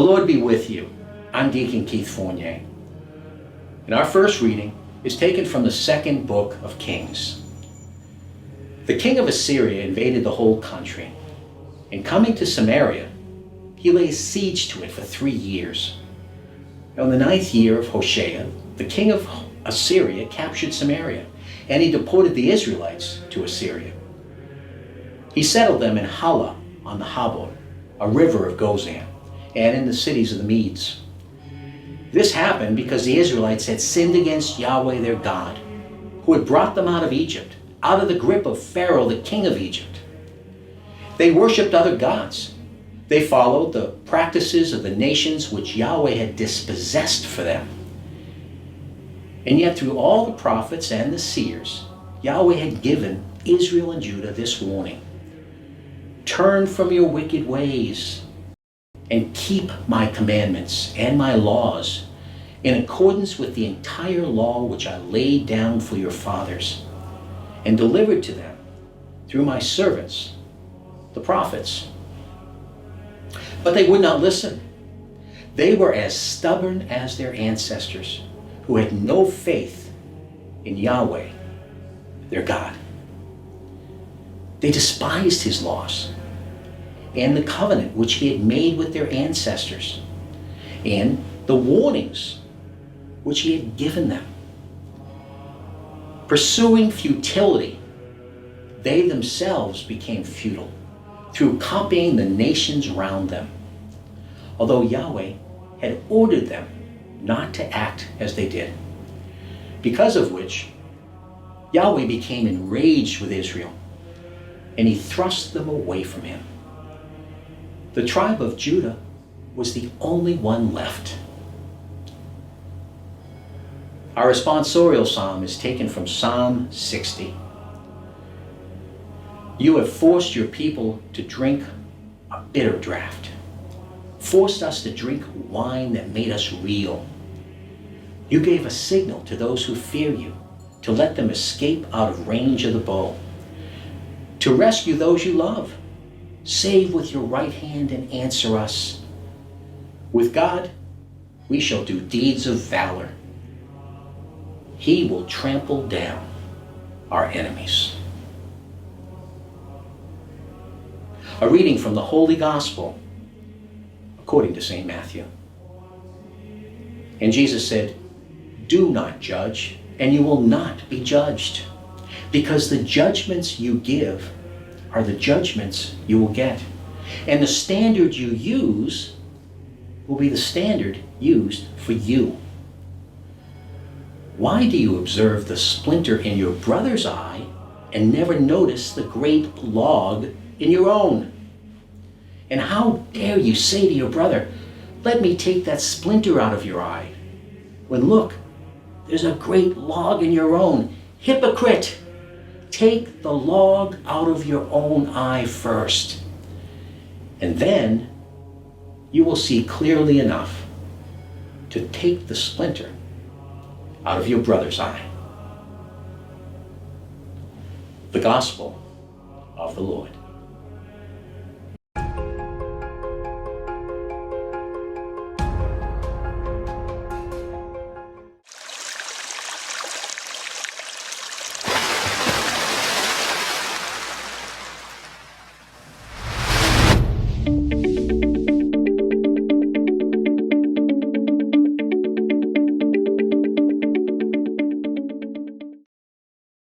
Lord be with you. I'm Deacon Keith Fournier. And our first reading is taken from the second book of Kings. The king of Assyria invaded the whole country, and coming to Samaria, he laid siege to it for 3 years. Now, in the 9th year of Hoshea, the king of Assyria captured Samaria, and he deported the Israelites to Assyria. He settled them in Halah on the Habor, a river of Gozan, and in the cities of the Medes. This happened because the Israelites had sinned against Yahweh their God, who had brought them out of Egypt, out of the grip of Pharaoh, the king of Egypt. They worshipped other gods. They followed the practices of the nations which Yahweh had dispossessed for them. And yet through all the prophets and the seers, Yahweh had given Israel and Judah this warning: turn from your wicked ways and keep my commandments and my laws in accordance with the entire law which I laid down for your fathers and delivered to them through my servants, the prophets. But they would not listen. They were as stubborn as their ancestors, who had no faith in Yahweh, their God. They despised his laws and the covenant which he had made with their ancestors, and the warnings which he had given them. Pursuing futility, they themselves became futile through copying the nations around them, although Yahweh had ordered them not to act as they did, because of which Yahweh became enraged with Israel, and he thrust them away from him. The tribe of Judah was the only one left. Our responsorial psalm is taken from Psalm 60. You have forced your people to drink a bitter draught, forced us to drink wine that made us reel. You gave a signal to those who fear you, to let them escape out of range of the bow, to rescue those you love. Save with your right hand and answer us. With God, we shall do deeds of valor. He will trample down our enemies. A reading from the Holy Gospel according to St. Matthew. And Jesus said, do not judge, and you will not be judged, because the judgments you give are the judgments you will get. And the standard you use will be the standard used for you. Why do you observe the splinter in your brother's eye and never notice the great log in your own? And how dare you say to your brother, let me take that splinter out of your eye, when look, there's a great log in your own? Hypocrite! Take the log out of your own eye first, and then you will see clearly enough to take the splinter out of your brother's eye. The Gospel of the Lord.